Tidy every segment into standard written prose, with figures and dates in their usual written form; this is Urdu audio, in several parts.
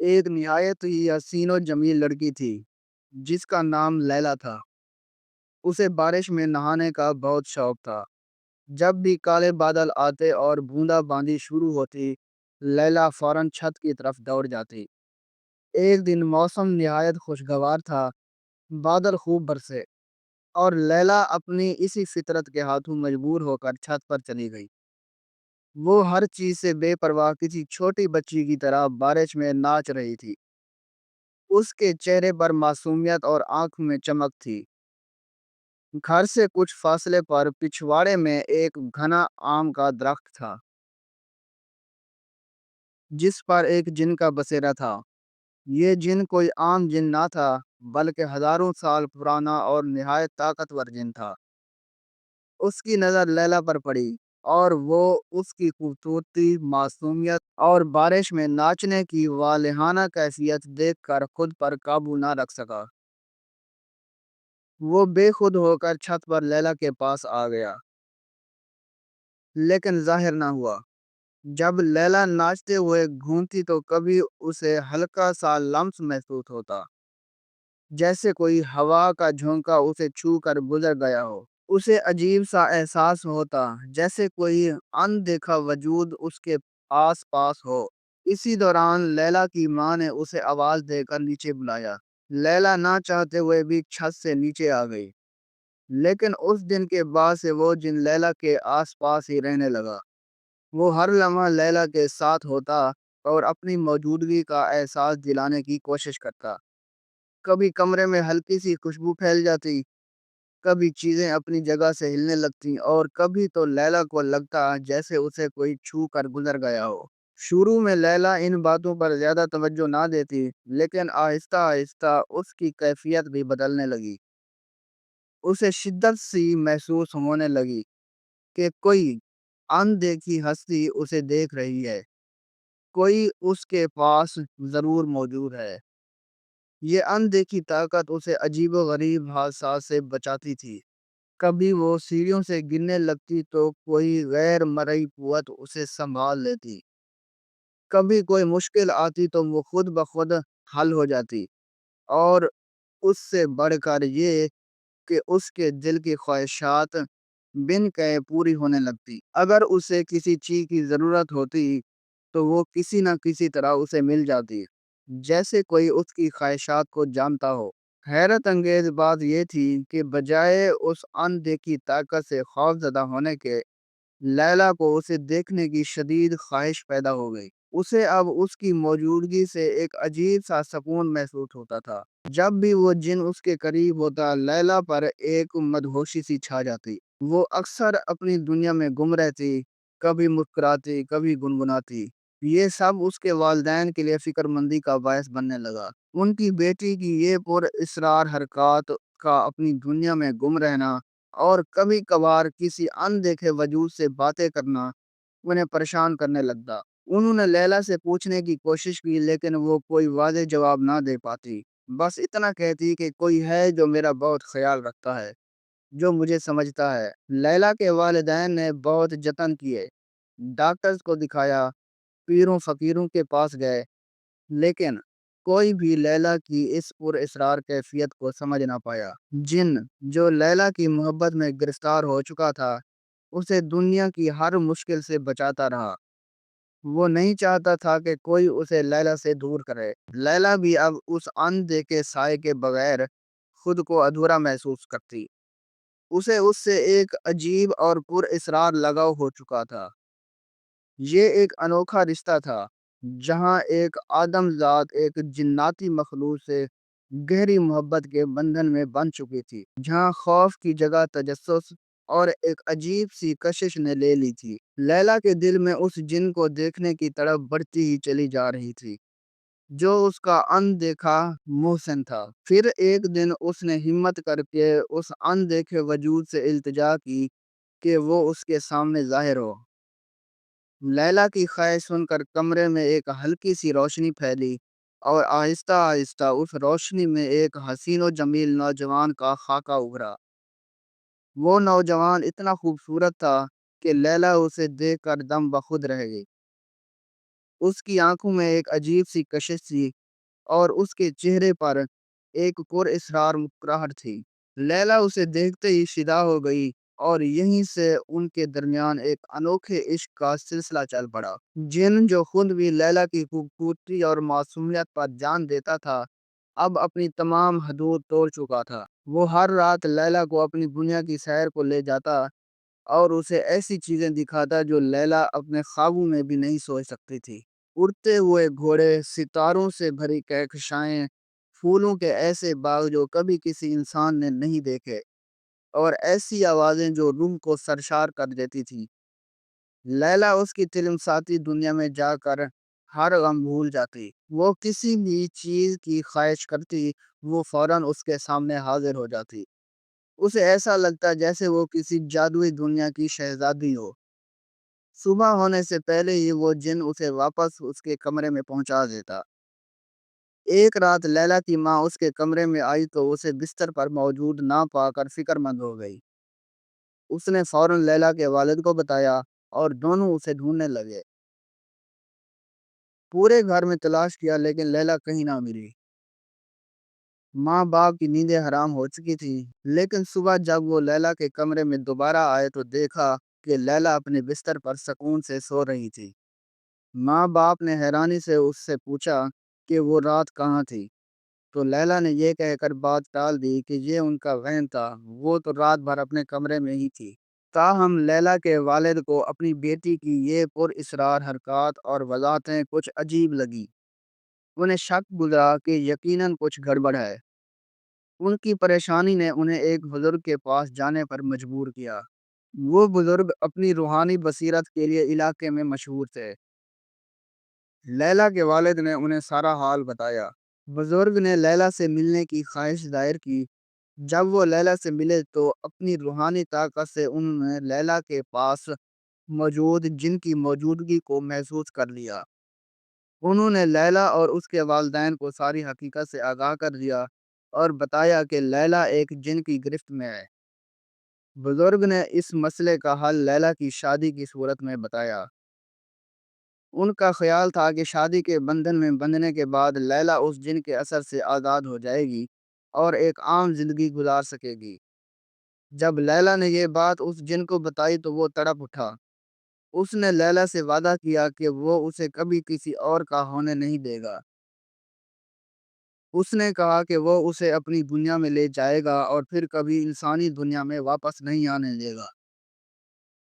ایک نہایت ہی حسین و جمیل لڑکی تھی جس کا نام لیلا تھا۔ اسے بارش میں نہانے کا بہت شوق تھا۔ جب بھی کالے بادل آتے اور بوندا باندی شروع ہوتی، لیلا فوراً چھت کی طرف دوڑ جاتی۔ ایک دن موسم نہایت خوشگوار تھا، بادل خوب برسے اور لیلا اپنی اسی فطرت کے ہاتھوں مجبور ہو کر چھت پر چلی گئی۔ وہ ہر چیز سے بے پرواہ کسی چھوٹی بچی کی طرح بارش میں ناچ رہی تھی۔ اس کے چہرے پر معصومیت اور آنکھ میں چمک تھی۔ گھر سے کچھ فاصلے پر پچھواڑے میں ایک گھنا آم کا درخت تھا جس پر ایک جن کا بسیرا تھا۔ یہ جن کوئی عام جن نہ تھا بلکہ ہزاروں سال پرانا اور نہایت طاقتور جن تھا۔ اس کی نظر لیلا پر پڑی اور وہ اس کی خوبصورتی، معصومیت اور بارش میں ناچنے کی والہانہ کیفیت دیکھ کر خود پر قابو نہ رکھ سکا۔ وہ بے خود ہو کر چھت پر لیلا کے پاس آ گیا لیکن ظاہر نہ ہوا۔ جب لیلا ناچتے ہوئے گھومتی تو کبھی اسے ہلکا سا لمس محسوس ہوتا، جیسے کوئی ہوا کا جھونکا اسے چھو کر گزر گیا ہو۔ اسے عجیب سا احساس ہوتا جیسے کوئی اندیکھا وجود اس کے آس پاس ہو۔ اسی دوران لیلا کی ماں نے اسے آواز دے کر نیچے بلایا۔ لیلا نہ چاہتے ہوئے بھی چھت سے نیچے آ گئی، لیکن اس دن کے بعد سے وہ جن لیلا کے آس پاس ہی رہنے لگا۔ وہ ہر لمحہ لیلا کے ساتھ ہوتا اور اپنی موجودگی کا احساس دلانے کی کوشش کرتا۔ کبھی کمرے میں ہلکی سی خوشبو پھیل جاتی، کبھی چیزیں اپنی جگہ سے ہلنے لگتی اور کبھی تو لیلا کو لگتا جیسے اسے کوئی چھو کر گزر گیا ہو۔ شروع میں لیلا ان باتوں پر زیادہ توجہ نہ دیتی، لیکن آہستہ آہستہ اس کی کیفیت بھی بدلنے لگی۔ اسے شدت سی محسوس ہونے لگی کہ کوئی اندیکھی ہستی اسے دیکھ رہی ہے، کوئی اس کے پاس ضرور موجود ہے۔ یہ اندیکھی طاقت اسے عجیب و غریب حادثات سے بچاتی تھی۔ کبھی وہ سیڑھیوں سے گرنے لگتی تو کوئی غیر مرئی قوت اسے سنبھال لیتی۔ کبھی کوئی مشکل آتی تو وہ خود بخود حل ہو جاتی، اور اس سے بڑھ کر یہ کہ اس کے دل کی خواہشات بن کہے پوری ہونے لگتی۔ اگر اسے کسی چیز کی ضرورت ہوتی تو وہ کسی نہ کسی طرح اسے مل جاتی، جیسے کوئی اس کی خواہشات کو جانتا ہو۔ حیرت انگیز بات یہ تھی کہ بجائے اس اندیکھی طاقت سے خوف زدہ ہونے کے، لیلا کو اسے دیکھنے کی شدید خواہش پیدا ہو گئی۔ اسے اب اس کی موجودگی سے ایک عجیب سا سکون محسوس ہوتا تھا۔ جب بھی وہ جن اس کے قریب ہوتا، لیلا پر ایک مدہوشی سی چھا جاتی۔ وہ اکثر اپنی دنیا میں گم رہتی، کبھی مسکراتی، کبھی گنگناتی۔ یہ سب اس کے والدین کے لیے فکر مندی کا باعث بننے لگا۔ ان کی بیٹی کی یہ پر اسرار حرکات کا اپنی دنیا میں گم رہنا اور کبھی کبھار کسی اندیکھے وجود سے باتیں کرنا انہیں پریشان کرنے لگتا۔ انہوں نے لیلا سے پوچھنے کی کوشش کی، لیکن وہ کوئی واضح جواب نہ دے پاتی۔ بس اتنا کہتی کہ کوئی ہے جو میرا بہت خیال رکھتا ہے، جو مجھے سمجھتا ہے۔ لیلا کے والدین نے بہت جتن کیے، ڈاکٹرز کو دکھایا، پیروں فقیروں کے پاس گئے، لیکن کوئی بھی لیلا کی اس پر اسرار کیفیت کو سمجھ نہ پایا۔ جن جو لیلا کی محبت میں گرفتار ہو چکا تھا، اسے دنیا کی ہر مشکل سے بچاتا رہا۔ وہ نہیں چاہتا تھا کہ کوئی اسے لیلا سے دور کرے۔ لیلا بھی اب اس اندیکھے سائے کے بغیر خود کو ادھورا محسوس کرتی۔ اسے اس سے ایک عجیب اور پر اسرار لگاؤ ہو چکا تھا۔ یہ ایک انوکھا رشتہ تھا جہاں ایک آدم ذات ایک جناتی مخلوق سے گہری محبت کے بندھن میں بن چکی تھی، جہاں خوف کی جگہ تجسس اور ایک عجیب سی کشش نے لے لی تھی۔ لیلا کے دل میں اس جن کو دیکھنے کی طرف بڑھتی ہی چلی جا رہی تھی جو اس کا اندیکھا محسن تھا۔ پھر ایک دن اس نے ہمت کر کے اس اندیکھے وجود سے التجا کی کہ وہ اس کے سامنے ظاہر ہو۔ لیلا کی خواہش سن کر کمرے میں ایک ہلکی سی روشنی پھیلی اور آہستہ آہستہ اس روشنی میں ایک حسین و جمیل نوجوان کا خاکہ ابھرا۔ وہ نوجوان اتنا خوبصورت تھا کہ لیلا اسے دیکھ کر دم بخود رہ گئی۔ اس کی آنکھوں میں ایک عجیب سی کشش تھی اور اس کے چہرے پر ایک پر اسرار مسکراہٹ تھی۔ لیلا اسے دیکھتے ہی فدا ہو گئی اور یہیں سے ان کے درمیان ایک انوکھے عشق کا سلسلہ چل پڑا۔ جن جو خود بھی لیلا کی خوبصورتی اور معصومیت پر جان دیتا تھا، اب اپنی تمام حدود توڑ چکا تھا۔ وہ ہر رات لیلا کو اپنی دنیا کی سیر کو لے جاتا اور اسے ایسی چیزیں دکھاتا جو لیلا اپنے خوابوں میں بھی نہیں سوچ سکتی تھی۔ اڑتے ہوئے گھوڑے، ستاروں سے بھری کہکشائیں، پھولوں کے ایسے باغ جو کبھی کسی انسان نے نہیں دیکھے، اور ایسی آوازیں جو روح کو سرشار کر دیتی تھی۔ لیلا اس کی تلمساتی دنیا میں جا کر ہر غم بھول جاتی۔ وہ کسی بھی چیز کی خواہش کرتی، وہ فوراً اس کے سامنے حاضر ہو جاتی۔ اسے ایسا لگتا جیسے وہ کسی جادوئی دنیا کی شہزادی ہو۔ صبح ہونے سے پہلے ہی وہ جن اسے واپس اس کے کمرے میں پہنچا دیتا۔ ایک رات لیلا کی ماں اس کے کمرے میں آئی تو اسے بستر پر موجود نہ پا کر فکر مند ہو گئی۔ اس نے فوراً لیلا کے والد کو بتایا اور دونوں اسے ڈھونڈنے لگے۔ پورے گھر میں تلاش کیا لیکن لیلا کہیں نہ ملی۔ ماں باپ کی نیندیں حرام ہو چکی تھی، لیکن صبح جب وہ لیلا کے کمرے میں دوبارہ آئے تو دیکھا کہ لیلا اپنے بستر پر سکون سے سو رہی تھی۔ ماں باپ نے حیرانی سے اس سے پوچھا کہ وہ رات کہاں تھی، تو لیلا نے یہ کہہ کر بات ٹال دی کہ یہ ان کا وہم تھا، وہ تو رات بھر اپنے کمرے میں ہی تھی۔ تاہم لیلا کے والد کو اپنی بیٹی کی یہ پر اسرار حرکات اور وضاحتیں کچھ عجیب لگی۔ انہیں شک گزرا کہ یقیناً کچھ گڑبڑ ہے۔ ان کی پریشانی نے انہیں ایک بزرگ کے پاس جانے پر مجبور کیا۔ وہ بزرگ اپنی روحانی بصیرت کے لیے علاقے میں مشہور تھے۔ لیلا کے والد نے انہیں سارا حال بتایا۔ بزرگ نے لیلا سے ملنے کی خواہش ظاہر کی۔ جب وہ لیلا سے ملے تو اپنی روحانی طاقت سے انہوں نے لیلا کے پاس موجود جن کی موجودگی کو محسوس کر لیا۔ انہوں نے لیلا اور اس کے والدین کو ساری حقیقت سے آگاہ کر دیا اور بتایا کہ لیلا ایک جن کی گرفت میں ہے۔ بزرگ نے اس مسئلے کا حل لیلا کی شادی کی صورت میں بتایا۔ ان کا خیال تھا کہ شادی کے بندھن میں بندھنے کے بعد لیلا اس جن کے اثر سے آزاد ہو جائے گی اور ایک عام زندگی گزار سکے گی۔ جب لیلا نے یہ بات اس جن کو بتائی تو وہ تڑپ اٹھا۔ اس نے لیلا سے وعدہ کیا کہ وہ اسے کبھی کسی اور کا ہونے نہیں دے گا۔ اس نے کہا کہ وہ اسے اپنی دنیا میں لے جائے گا اور پھر کبھی انسانی دنیا میں واپس نہیں آنے دے گا،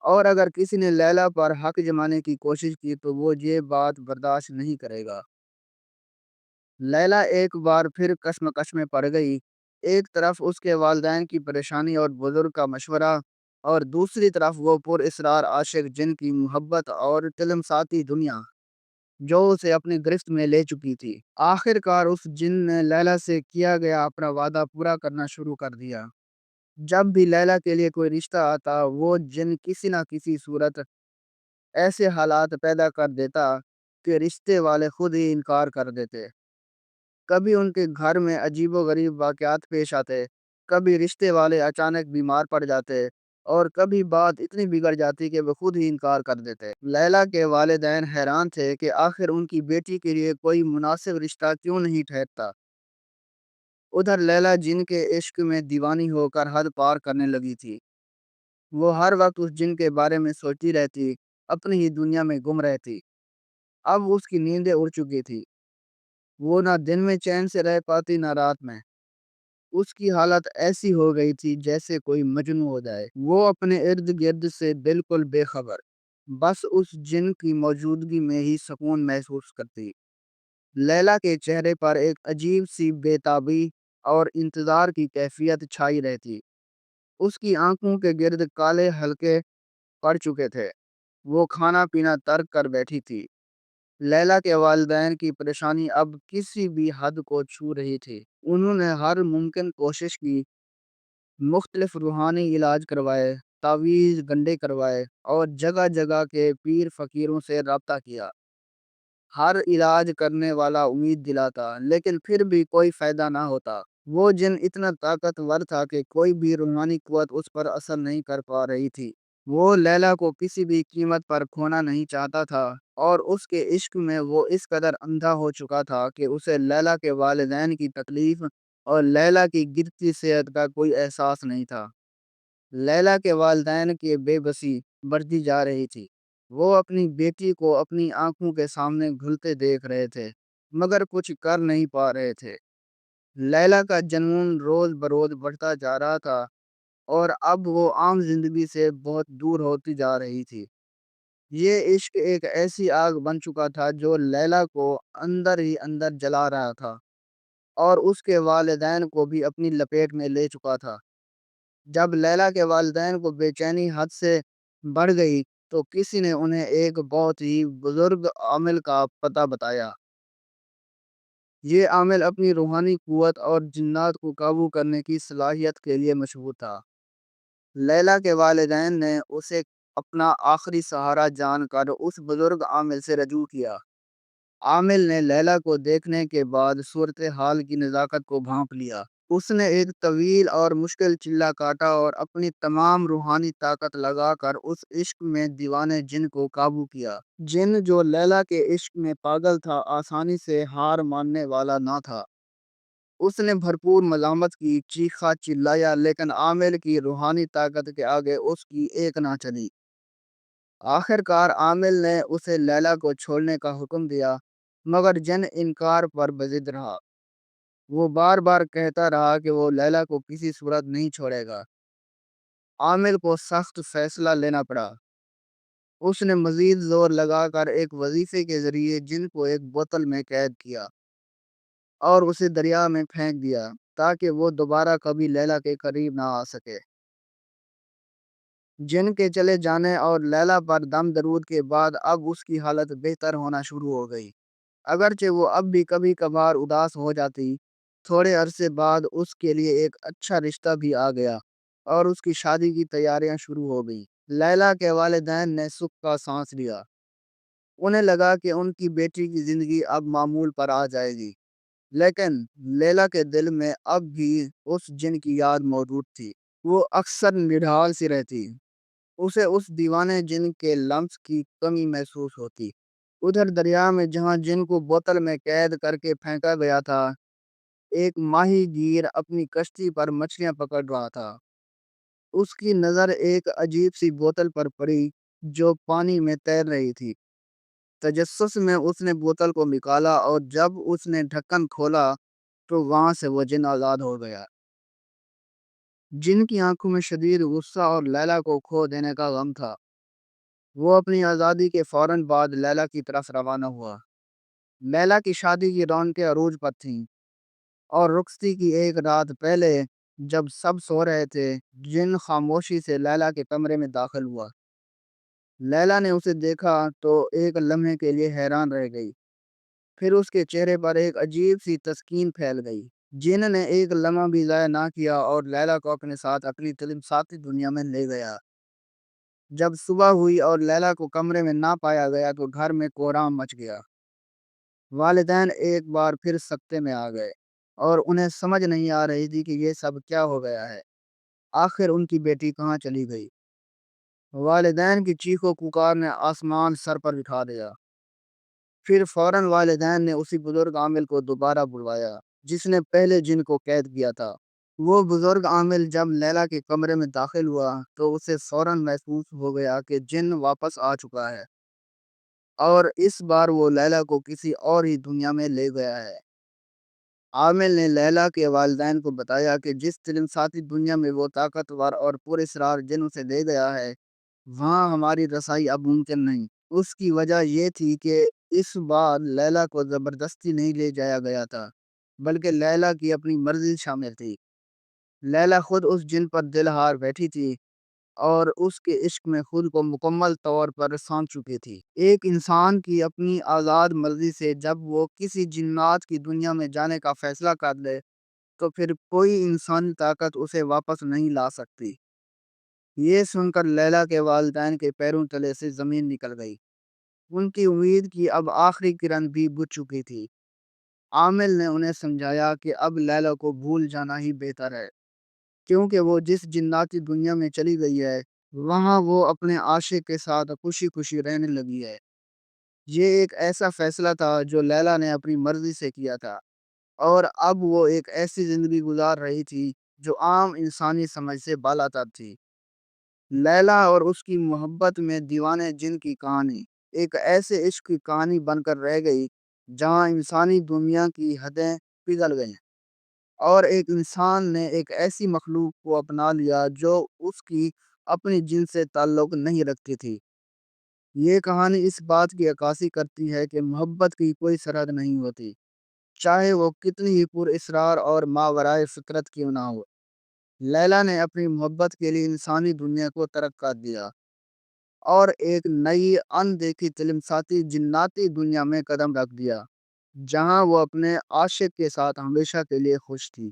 اور اگر کسی نے لیلا پر حق جمانے کی کوشش کی تو وہ یہ بات برداشت نہیں کرے گا۔ لیلا ایک بار پھر کشمکش میں پڑ گئی۔ ایک طرف اس کے والدین کی پریشانی اور بزرگ کا مشورہ، اور دوسری طرف وہ پر اسرار عاشق جن کی محبت اور تلمساتی دنیا جو اسے اپنی گرفت میں لے چکی تھی۔ آخر کار اس جن نے لیلا سے کیا گیا اپنا وعدہ پورا کرنا شروع کر دیا۔ جب بھی لیلا کے لیے کوئی رشتہ آتا، وہ جن کسی نہ کسی صورت ایسے حالات پیدا کر دیتا کہ رشتے والے خود ہی انکار کر دیتے۔ کبھی ان کے گھر میں عجیب و غریب واقعات پیش آتے، کبھی رشتے والے اچانک بیمار پڑ جاتے، اور کبھی بات اتنی بگڑ جاتی کہ وہ خود ہی انکار کر دیتے۔ لیلا کے والدین حیران تھے کہ آخر ان کی بیٹی کے لیے کوئی مناسب رشتہ کیوں نہیں ٹھہرتا۔ ادھر لیلا جن کے عشق میں دیوانی ہو کر حد پار کرنے لگی تھی۔ وہ ہر وقت اس جن کے بارے میں سوچتی رہتی، اپنی ہی دنیا میں گم رہتی۔ اب اس کی نیندیں اڑ چکی تھی۔ وہ نہ دن میں چین سے رہ پاتی نہ رات میں۔ اس کی حالت ایسی ہو گئی تھی جیسے کوئی مجنون ہو جائے۔ وہ اپنے ارد گرد سے بالکل بے خبر، بس اس جن کی موجودگی میں ہی سکون محسوس کرتی۔ لیلا کے چہرے پر ایک عجیب سی بے تابی اور انتظار کی کیفیت چھائی رہتی۔ اس کی آنکھوں کے گرد کالے حلقے پڑ چکے تھے۔ وہ کھانا پینا ترک کر بیٹھی تھی۔ لیلا کے والدین کی پریشانی اب کسی بھی حد کو چھو رہی تھی۔ انہوں نے ہر ممکن کوشش کی، مختلف روحانی علاج کروائے، تعویذ گنڈے کروائے اور جگہ جگہ کے پیر فقیروں سے رابطہ کیا۔ ہر علاج کرنے والا امید دلاتا، لیکن پھر بھی کوئی فائدہ نہ ہوتا۔ وہ جن اتنا طاقتور تھا کہ کوئی بھی روحانی قوت اس پر اثر نہیں کر پا رہی تھی۔ وہ لیلا کو کسی بھی قیمت پر کھونا نہیں چاہتا تھا، اور اس کے عشق میں وہ اس قدر اندھا ہو چکا تھا کہ اسے لیلا کے والدین کی تکلیف اور لیلا کی گرتی صحت کا کوئی احساس نہیں تھا۔ لیلا کے والدین کی بے بسی بڑھتی جا رہی تھی۔ وہ اپنی بیٹی کو اپنی آنکھوں کے سامنے گھلتے دیکھ رہے تھے، مگر کچھ کر نہیں پا رہے تھے۔ لیلا کا جنون روز بروز بڑھتا جا رہا تھا، اور اب وہ عام زندگی سے بہت دور ہوتی جا رہی تھی۔ یہ عشق ایک ایسی آگ بن چکا تھا جو لیلا کو اندر ہی اندر جلا رہا تھا، اور اس کے والدین کو بھی اپنی لپیٹ میں لے چکا تھا۔ جب لیلا کے والدین کو بے چینی حد سے بڑھ گئی تو کسی نے انہیں ایک بہت ہی بزرگ عامل کا پتہ بتایا۔ یہ عامل اپنی روحانی قوت اور جنات کو قابو کرنے کی صلاحیت کے لیے مشہور تھا۔ لیلا کے والدین نے اسے اپنا آخری سہارا جان کر اس بزرگ عامل سے رجوع کیا۔ عامل نے لیلا کو دیکھنے کے بعد صورتحال کی نزاکت کو بھانپ لیا۔ اس نے ایک طویل اور مشکل چلہ کاٹا اور اپنی تمام روحانی طاقت لگا کر اس عشق میں دیوانے جن کو قابو کیا۔ جن جو لیلا کے عشق میں پاگل تھا، آسانی سے ہار ماننے والا نہ تھا۔ اس نے بھرپور ملامت کی، چیخا چلایا، لیکن عامل کی روحانی طاقت کے آگے اس کی ایک نہ چلی۔ آخر کار عامل نے اسے لیلا کو چھوڑنے کا حکم دیا، مگر جن انکار پر بضد رہا۔ وہ بار بار کہتا رہا کہ وہ لیلا کو کسی صورت نہیں چھوڑے گا۔ عامل کو سخت فیصلہ لینا پڑا۔ اس نے مزید زور لگا کر ایک وظیفے کے ذریعے جن کو ایک بوتل میں قید کیا اور اسے دریا میں پھینک دیا، تاکہ وہ دوبارہ کبھی لیلا کے قریب نہ آ سکے۔ جن کے چلے جانے اور لیلا پر دم درود کے بعد اب اس کی حالت بہتر ہونا شروع ہو گئی۔ اگرچہ وہ اب بھی کبھی کبھار اداس ہو جاتی، تھوڑے عرصے بعد اس کے لیے ایک اچھا رشتہ بھی آ گیا اور اس کی شادی کی تیاریاں شروع ہو گئیں۔ لیلا کے والدین نے سکھ کا سانس لیا۔ انہیں لگا کہ ان کی بیٹی کی زندگی اب معمول پر آ جائے گی، لیکن لیلا کے دل میں اب بھی اس جن کی یاد موجود تھی۔ وہ اکثر نڈھال سی رہتی، اسے اس دیوانے جن کے لمس کی کمی محسوس ہوتی۔ ادھر دریا میں جہاں جن کو بوتل میں قید کر کے پھینکا گیا تھا، ایک ماہی گیر اپنی کشتی پر مچھلیاں پکڑ رہا تھا۔ اس کی نظر ایک عجیب سی بوتل پر پڑی جو پانی میں تیر رہی تھی۔ تجسس میں اس نے بوتل کو نکالا، اور جب اس نے ڈھکن کھولا تو وہاں سے وہ جن آزاد ہو گیا۔ جن کی آنکھوں میں شدید غصہ اور لیلا کو کھو دینے کا غم تھا۔ وہ اپنی آزادی کے فوراً بعد لیلا کی طرف روانہ ہوا۔ لیلا کی شادی کی رونقیں عروج پر تھیں، اور رخصتی کی ایک رات پہلے جب سب سو رہے تھے، جن خاموشی سے لیلا کے کمرے میں داخل ہوا۔ لیلا نے اسے دیکھا تو ایک لمحے کے لیے حیران رہ گئی، پھر اس کے چہرے پر ایک عجیب سی تسکین پھیل گئی۔ جن نے ایک لمحہ بھی ضائع نہ کیا اور لیلا کو اپنے ساتھ اپنی ساتھی دنیا میں لے گیا۔ جب صبح ہوئی اور لیلا کو کمرے میں نہ پایا گیا تو گھر میں کورام مچ گیا۔ والدین ایک بار پھر سکتے میں آ گئے، اور انہیں سمجھ نہیں آ رہی تھی کہ یہ سب کیا ہو گیا ہے۔ آخر ان کی بیٹی کہاں چلی گئی؟ والدین کی چیخ و پکار نے آسمان سر پر اٹھا دیا۔ پھر فوراً والدین نے اسی بزرگ عامل کو دوبارہ بلوایا جس نے پہلے جن کو قید کیا تھا۔ وہ بزرگ عامل جب لیلا کے کمرے میں داخل ہوا تو اسے فوراً محسوس ہو گیا کہ جن واپس آ چکا ہے، اور اس بار وہ لیلا کو کسی اور ہی دنیا میں لے گیا ہے۔ عامل نے لیلا کے والدین کو بتایا کہ جس ساتھی دنیا میں وہ طاقتور اور پراسرار جن اسے لے گیا ہے، وہاں ہماری رسائی اب ممکن نہیں۔ اس کی وجہ یہ تھی کہ اس بار لیلا کو زبردستی نہیں لے جایا گیا تھا، بلکہ لیلا کی اپنی مرضی شامل تھی۔ لیلا خود اس جن پر دل ہار بیٹھی تھی، اور اس کے عشق میں خود کو مکمل طور پر سونپ چکی تھی۔ ایک انسان کی اپنی آزاد مرضی سے جب وہ کسی جنات کی دنیا میں جانے کا فیصلہ کر لے تو پھر کوئی انسانی طاقت اسے واپس نہیں لا سکتی۔ یہ سن کر لیلا کے والدین کے پیروں تلے سے زمین نکل گئی۔ ان کی امید کی اب آخری کرن بھی بجھ چکی تھی۔ عامل نے انہیں سمجھایا کہ اب لیلا کو بھول جانا ہی بہتر ہے، کیونکہ وہ جس جناتی دنیا میں چلی گئی ہے وہاں وہ اپنے عاشق کے ساتھ خوشی خوشی رہنے لگی ہے۔ یہ ایک ایسا فیصلہ تھا جو لیلا نے اپنی مرضی سے کیا تھا، اور اب وہ ایک ایسی زندگی گزار رہی تھی جو عام انسانی سمجھ سے بالاتر تھی۔ لیلا اور اس کی محبت میں دیوانے جن کی کہانی ایک ایسے عشق کی کہانی بن کر رہ گئی جہاں انسانی دنیا کی حدیں پگھل گئیں، اور ایک انسان نے ایک ایسی مخلوق کو اپنا لیا جو اس کی اپنی جن سے تعلق نہیں رکھتی تھی۔ یہ کہانی اس بات کی عکاسی کرتی ہے کہ محبت کی کوئی سرحد نہیں ہوتی، چاہے وہ کتنی ہی پر اسرار اور ماورائے فطرت کیوں نہ ہو۔ لیلا نے اپنی محبت کے لیے انسانی دنیا کو ترک کر دیا اور ایک نئی اندیکھی تلمساتی جناتی دنیا میں قدم رکھ دیا، جہاں وہ اپنے عاشق کے ساتھ ہمیشہ کے لیے خوش تھی۔